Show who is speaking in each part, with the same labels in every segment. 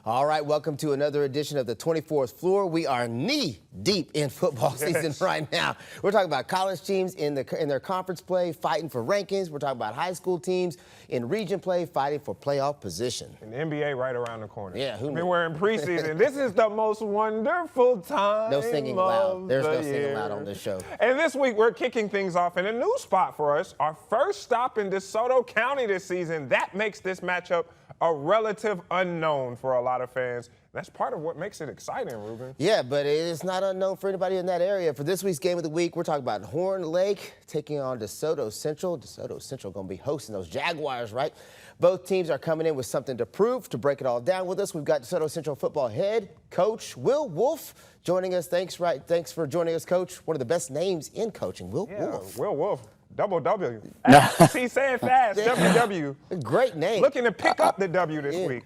Speaker 1: All right, welcome to another edition of the 24th Floor. We are knee-deep in football season right now. We're talking about college teams in their conference play, fighting for rankings. We're talking about high school teams in region play, fighting for playoff position.
Speaker 2: And the NBA right around the corner.
Speaker 1: Yeah, who knew?
Speaker 2: We're in preseason. This is the most wonderful time.
Speaker 1: No singing loud. There's no singing loud on this show.
Speaker 2: And this week, we're kicking things off in a new spot for us. Our first stop in DeSoto County this season. That makes this matchup a relative unknown for a lot of fans. That's part of what makes it exciting, Ruben.
Speaker 1: Yeah, but it is not unknown for anybody in that area. For this week's game of the week, we're talking about Horn Lake taking on DeSoto Central. DeSoto Central going to be hosting those Jaguars, right? Both teams are coming in with something to prove. To break it all down with us, we've got DeSoto Central football head coach Will Wolf joining us. Thanks for joining us, Coach. One of the best names in coaching, Will Wolf.
Speaker 2: Will Wolf. Double W. See, say it fast. WW.
Speaker 1: Great name.
Speaker 2: Looking to pick up the W this week.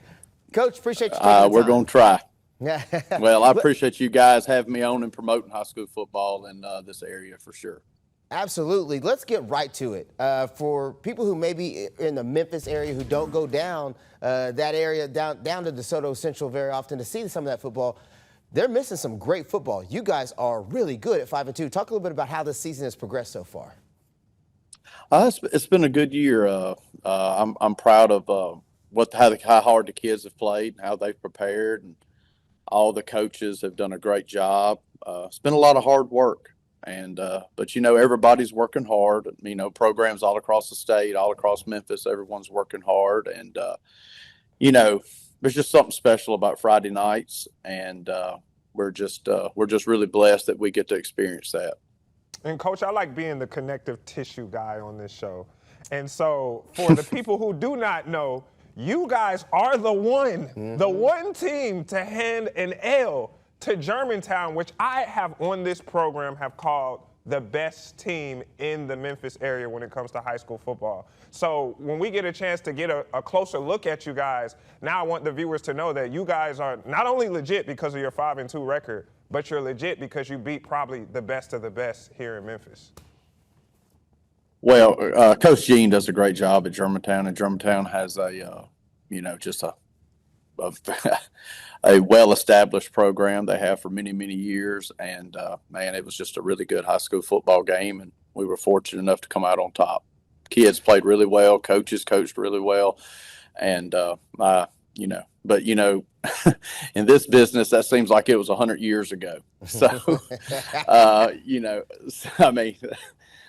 Speaker 1: Coach, appreciate you taking the time.
Speaker 3: We're going to try.
Speaker 1: Yeah.
Speaker 3: Well, I appreciate you guys having me on and promoting high school football in this area for sure.
Speaker 1: Absolutely. Let's get right to it. For people who may be in the Memphis area who don't go down that area, down to DeSoto Central very often to see some of that football, they're missing some great football. You guys are really good at 5-2. Talk a little bit about how this season has progressed so far.
Speaker 3: It's been a good year. I'm proud of how hard the kids have played, and how they've prepared, and all the coaches have done a great job. It's been a lot of hard work, but everybody's working hard. Programs all across the state, all across Memphis, everyone's working hard, and there's just something special about Friday nights, and we're just really blessed that we get to experience that.
Speaker 2: And, Coach, I like being the connective tissue guy on this show. And so for the people who do not know, you guys are the one team to hand an L to Germantown, which I have on this program have called the best team in the Memphis area when it comes to high school football. So when we get a chance to get a closer look at you guys, now I want the viewers to know that you guys are not only legit because of your 5-2 record, but you're legit because you beat probably the best of the best here in Memphis.
Speaker 3: Well, Coach Gene does a great job at Germantown, and Germantown has a well-established program they have for many, many years. And, it was just a really good high school football game, and we were fortunate enough to come out on top. Kids played really well. Coaches coached really well. And, in this business, that seems like it was 100 years ago. So,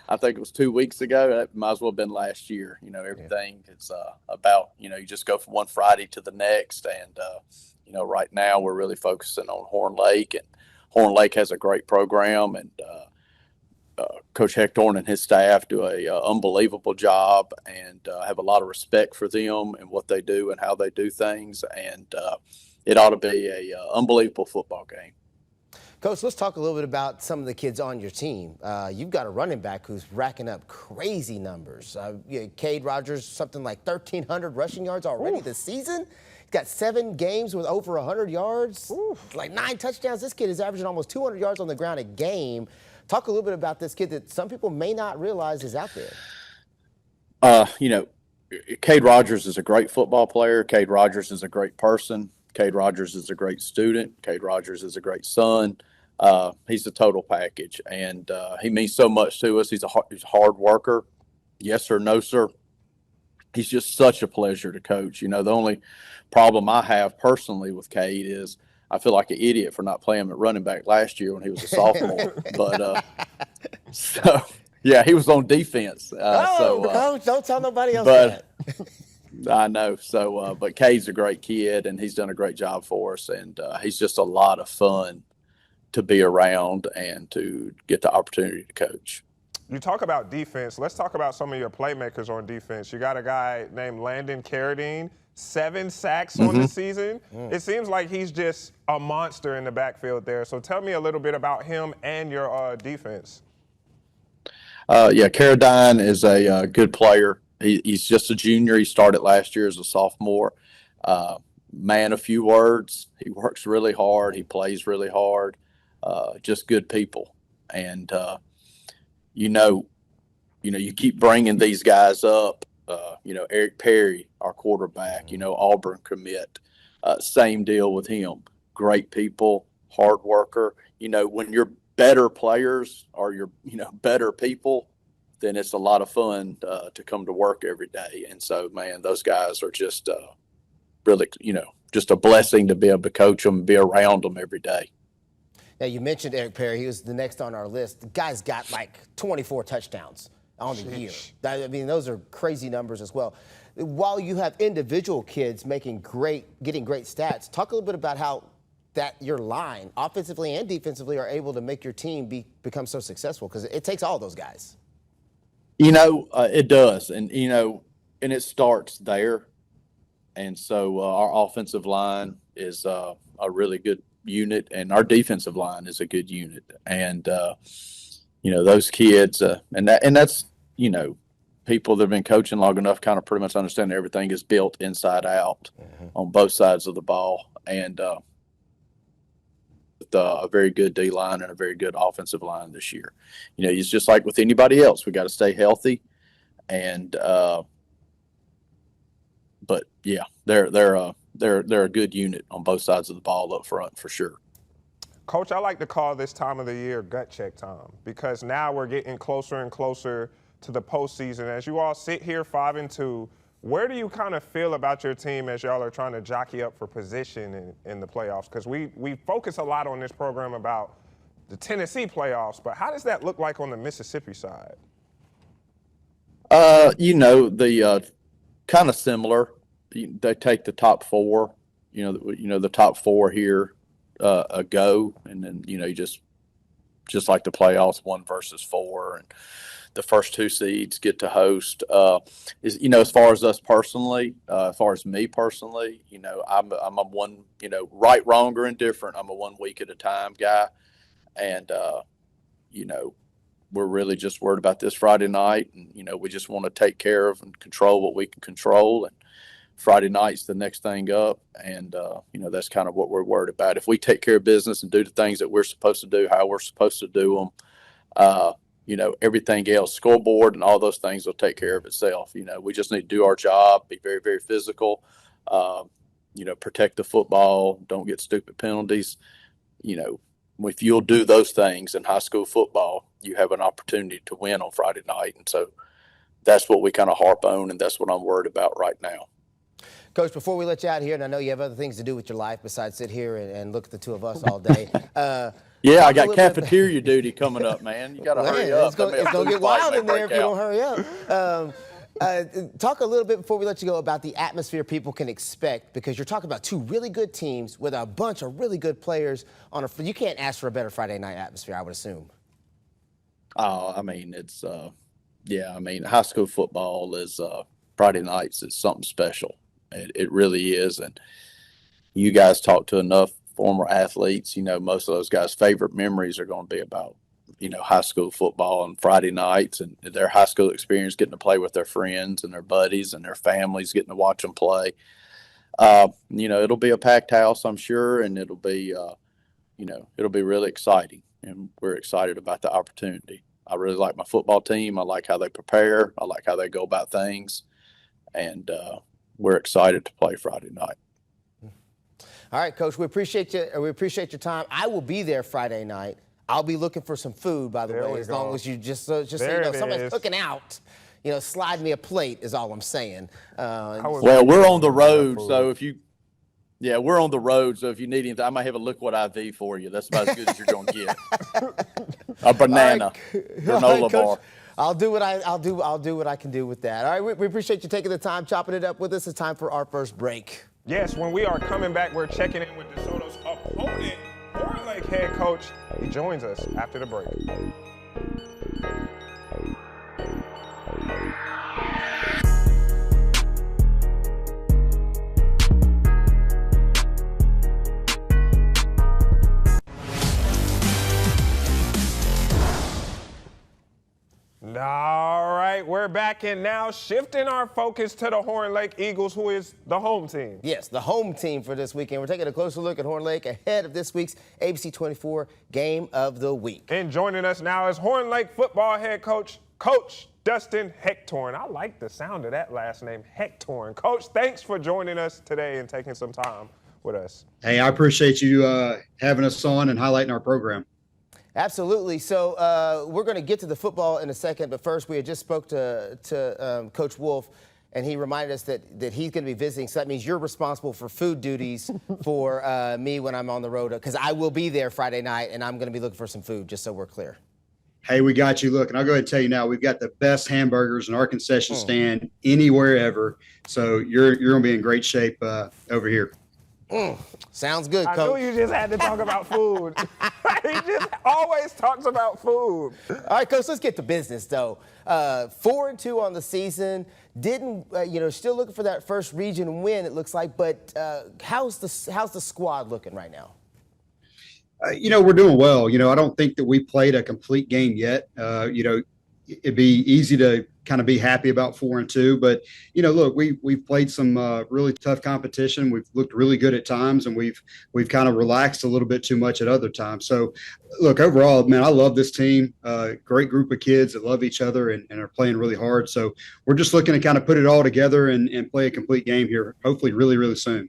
Speaker 3: I think it was 2 weeks ago. That might as well have been last year. Everything is about, you just go from one Friday to the next. And, right now we're really focusing on Horn Lake, and Horn Lake has a great program, and Coach Hectorn and his staff do a unbelievable job, and have a lot of respect for them and what they do and how they do things. And it ought to be a unbelievable football game.
Speaker 1: Coach, let's talk a little bit about some of the kids on your team. You've got a running back who's racking up crazy numbers. Cade Rogers, something like 1,300 rushing yards already this season. He's got 7 games with over 100 yards, like 9 touchdowns. This kid is averaging almost 200 yards on the ground a game. Talk a little bit about this kid that some people may not realize is out there.
Speaker 3: Cade Rogers is a great football player. Cade Rogers is a great person. Cade Rogers is a great student. Cade Rogers is a great son. He's a total package, and he means so much to us. He's a hard worker. Yes, sir. No, sir. He's just such a pleasure to coach. The only problem I have personally with Cade is I feel like an idiot for not playing him at running back last year when he was a sophomore. But he was on defense.
Speaker 1: Coach, don't tell nobody else that.
Speaker 3: I know. So, but Cade's a great kid, and he's done a great job for us, and he's just a lot of fun to be around and to get the opportunity to coach.
Speaker 2: You talk about defense. Let's talk about some of your playmakers on defense. You got a guy named Landon Carradine, 7 sacks on the season. It seems like he's just a monster in the backfield there. So tell me a little bit about him and your defense.
Speaker 3: Carradine is a good player. He's just a junior. He started last year as a sophomore. Man, a few words. He works really hard. He plays really hard. Just good people. And, you keep bringing these guys up. Eric Perry, our quarterback, Auburn commit. Same deal with him. Great people, hard worker. When you're better players or you're better people, then it's a lot of fun to come to work every day. And so, man, those guys are just really, just a blessing to be able to coach them and be around them every day.
Speaker 1: Now, you mentioned Eric Perry. He was the next on our list. The guy's got like 24 touchdowns on the year. I mean, those are crazy numbers as well. While you have individual kids getting great stats, talk a little bit about how your line, offensively and defensively, are able to make your team become so successful, because it takes all those guys.
Speaker 3: It does. And it starts there. And so our offensive line is a really good unit, and our defensive line is a good unit. And, those kids, and that's, people that have been coaching long enough kind of pretty much understand everything is built inside out on both sides of the ball. And with a very good D line and a very good offensive line this year. It's just like with anybody else. We got to stay healthy. And, but yeah, they're a good unit on both sides of the ball up front for sure.
Speaker 2: Coach, I like to call this time of the year gut check time, because now we're getting closer and closer to the postseason. As you all sit here 5-2, where do you kind of feel about your team as y'all are trying to jockey up for position in the playoffs? Because we focus a lot on this program about the Tennessee playoffs, but how does that look like on the Mississippi side?
Speaker 3: The kind of similar. They take the top four. The top four here go, and then you just like the playoffs, 1 versus 4, and the first 2 seeds get to host. As far as us personally, as far as me personally, I'm a one, right, wrong, or indifferent. I'm a 1 week at a time guy, and we're really just worried about this Friday night, and we just want to take care of and control what we can control. And Friday night's the next thing up, and that's kind of what we're worried about. If we take care of business and do the things that we're supposed to do, how we're supposed to do them, everything else, scoreboard and all those things will take care of itself. We just need to do our job, be very, very physical, protect the football, don't get stupid penalties. If you'll do those things in high school football, you have an opportunity to win on Friday night. And so that's what we kind of harp on, and that's what I'm worried about right now.
Speaker 1: Coach, before we let you out here, and I know you have other things to do with your life besides sit here and look at the two of us all day.
Speaker 3: Yeah, I got cafeteria duty coming up, man. You got to hurry up.
Speaker 1: It's going to get wild in there if you don't hurry up. Talk a little bit before we let you go about the atmosphere people can expect, because you're talking about 2 really good teams with a bunch of really good players you can't ask for a better Friday night atmosphere, I would assume.
Speaker 3: I mean, it's high school football is Friday nights is something special. It really is. And you guys talk to enough former athletes, most of those guys' favorite memories are going to be about, high school football on Friday nights and their high school experience, getting to play with their friends and their buddies and their families, getting to watch them play. It'll be a packed house, I'm sure, and it'll be really exciting. And we're excited about the opportunity. I really like my football team. I like how they prepare. I like how they go about things. And we're excited to play Friday night.
Speaker 1: All right, Coach, we appreciate you. We appreciate your time. I will be there Friday night. I'll be looking for some food, by the way, as long as you just so somebody's cooking out. Slide me a plate is all I'm saying.
Speaker 3: Well, we're on the road, so if you need anything, I might have a liquid IV for you. That's about as good as you're going to get. A banana, granola bar.
Speaker 1: I'll do what I can do with that. All right, we appreciate you taking the time, chopping it up with us. It's time for our first break.
Speaker 2: Yes, when we are coming back, we're checking in with DeSoto's opponent, Horn Lake head coach. He joins us after the break. All right, we're back, and now shifting our focus to the Horn Lake Eagles, who is the home team.
Speaker 1: Yes, the home team for this weekend. We're taking a closer look at Horn Lake ahead of this week's ABC24 Game of the Week.
Speaker 2: And joining us now is Horn Lake football head coach, Coach Dustin Hectorn. I like the sound of that last name, Hectorn. Coach, thanks for joining us today and taking some time with us.
Speaker 4: Hey, I appreciate you having us on and highlighting our program.
Speaker 1: Absolutely. So we're going to get to the football in a second, but first we had just spoke to Coach Wolf, and he reminded us that he's going to be visiting. So that means you're responsible for food duties for me when I'm on the road, because I will be there Friday night, and I'm going to be looking for some food, just so we're clear.
Speaker 4: Hey, we got you. Look, and I'll go ahead and tell you now, we've got the best hamburgers in our concession stand anywhere ever. So you're going to be in great shape over here.
Speaker 1: Sounds good, Coach.
Speaker 2: I knew you just had to talk about food. He just always talks about food.
Speaker 1: All right, Coach, let's get to business, though. 4-2 on the season. Still looking for that first region win, it looks like. But how's the squad looking right now?
Speaker 4: We're doing well. I don't think that we played a complete game yet. It'd be easy to kind of be happy about 4-2, but look, we've played some really tough competition. We've looked really good at times, and we've kind of relaxed a little bit too much at other times. So, look, overall, man, I love this team. Great group of kids that love each other and are playing really hard. So we're just looking to kind of put it all together and play a complete game here, hopefully really, really soon.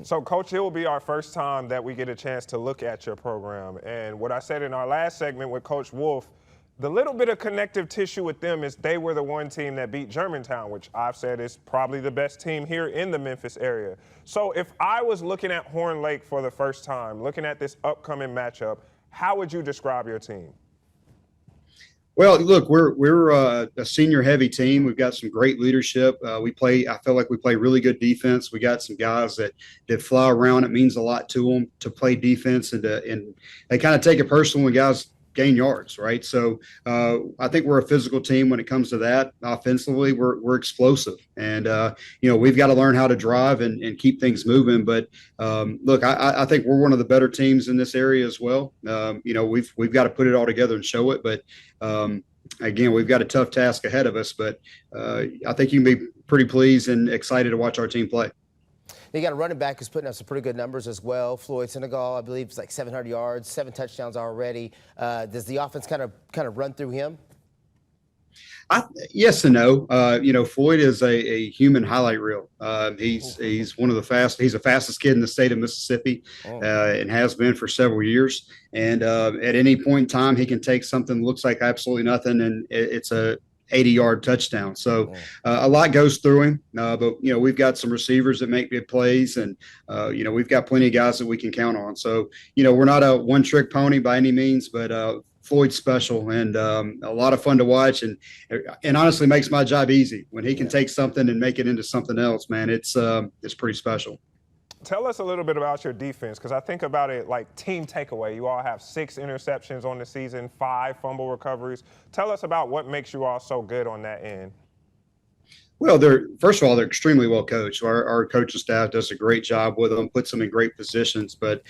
Speaker 2: So, Coach, it will be our first time that we get a chance to look at your program. And what I said in our last segment with Coach Wolf, the little bit of connective tissue with them is they were the one team that beat Germantown, which I've said is probably the best team here in the Memphis area. So if I was looking at Horn Lake for the first time, looking at this upcoming matchup, how would you describe your team?
Speaker 4: Well, look, we're a senior-heavy team. We've got some great leadership. I feel like we play really good defense. We got some guys that fly around. It means a lot to them to play defense, and they kind of take it personal when guys gain yards, right? So I think we're a physical team when it comes to that. Offensively, we're explosive, and we've got to learn how to drive and keep things moving. But look, I think we're one of the better teams in this area as well. We've got to put it all together and show it. But again, we've got a tough task ahead of us. But I think you can be pretty pleased and excited to watch our team play.
Speaker 1: You got a running back who's putting up some pretty good numbers as well. Floyd Senegal, I believe, is like 700 yards, 7 touchdowns already. Does the offense kind of run through him?
Speaker 4: Yes and no. Floyd is a human highlight reel. He's one of the he's the fastest kid in the state of Mississippi, and has been for several years. And at any point in time, he can take something that looks like absolutely nothing, and it's a 80-yard touchdown. So a lot goes through him, but we've got some receivers that make good plays, and we've got plenty of guys that we can count on. So we're not a one-trick pony by any means, but Floyd's special and a lot of fun to watch, and honestly makes my job easy when he can take something and make it into something else. Man, it's pretty special.
Speaker 2: Tell us a little bit about your defense, because I think about it like team takeaway. You all have 6 interceptions on the season, 5 fumble recoveries. Tell us about what makes you all so good on that end.
Speaker 4: Well, first of all, they're extremely well coached. Our coaching staff does a great job with them, puts them in great positions. But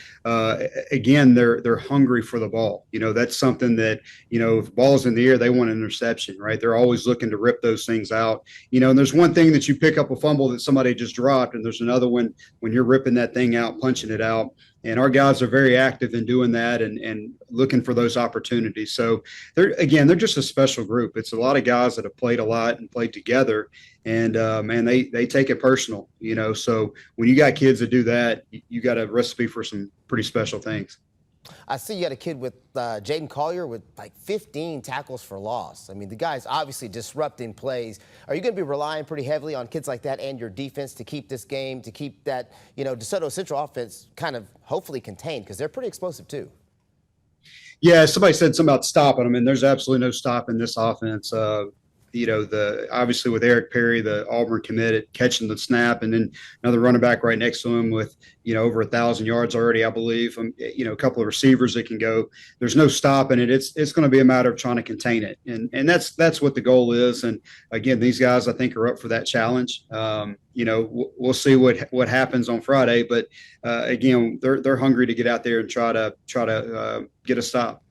Speaker 4: again, they're hungry for the ball. That's something that if the ball's in the air, they want an interception, right? They're always looking to rip those things out. And there's one thing that you pick up a fumble that somebody just dropped, and there's another one when you're ripping that thing out, punching it out. And our guys are very active in doing that and looking for those opportunities. So they're just a special group. It's a lot of guys that have played a lot and played together, and they take it personal. So when you got kids that do that, you got a recipe for some pretty special things.
Speaker 1: I see you got a kid with Jaden Collier with like 15 tackles for loss. I mean, the guy's obviously disrupting plays. Are you going to be relying pretty heavily on kids like that and your defense to keep this game, to keep that, DeSoto Central offense kind of hopefully contained, because they're pretty explosive too?
Speaker 4: Yeah, somebody said something about stopping them, and there's absolutely no stopping this offense. Obviously with Eric Perry, the Auburn commit, catching the snap, and then another running back right next to him with, over 1,000 yards already, I believe. A couple of receivers that can go. There's no stopping it. It's going to be a matter of trying to contain it, and that's what the goal is. And again, these guys I think are up for that challenge. We'll see what happens on Friday, but again, they're hungry to get out there and try to get a stop.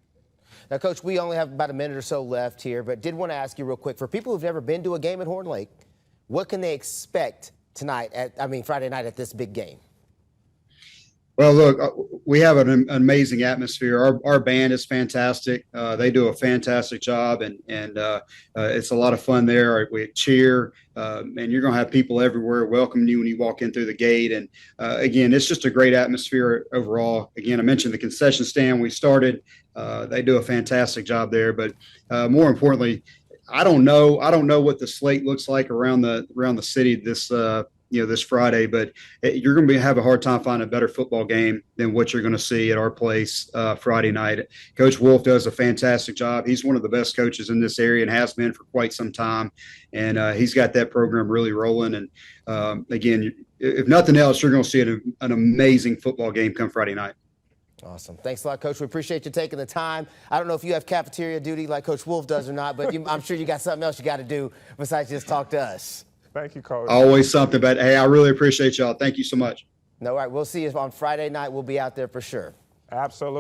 Speaker 1: Now, Coach, we only have about a minute or so left here, but did want to ask you real quick, for people who've never been to a game at Horn Lake, what can they expect Friday night at this big game?
Speaker 4: Well, look, we have an amazing atmosphere. Our band is fantastic. They do a fantastic job, and it's a lot of fun there. We cheer, and you're going to have people everywhere welcoming you when you walk in through the gate. And again, it's just a great atmosphere overall. Again, I mentioned the concession stand we started. They do a fantastic job there, but more importantly, I don't know what the slate looks like around the city this Friday, but you're going to have a hard time finding a better football game than what you're going to see at our place Friday night. Coach Wolf does a fantastic job. He's one of the best coaches in this area and has been for quite some time, and he's got that program really rolling. And again, if nothing else, you're going to see an amazing football game come Friday night.
Speaker 1: Awesome. Thanks a lot, Coach. We appreciate you taking the time. I don't know if you have cafeteria duty like Coach Wolf does or not, but I'm sure you got something else you got to do besides just talk to us.
Speaker 2: Thank you, Coach.
Speaker 4: Always something, but hey, I really appreciate y'all. Thank you so much.
Speaker 1: No, all right. We'll see you on Friday night. We'll be out there for sure.
Speaker 2: Absolutely.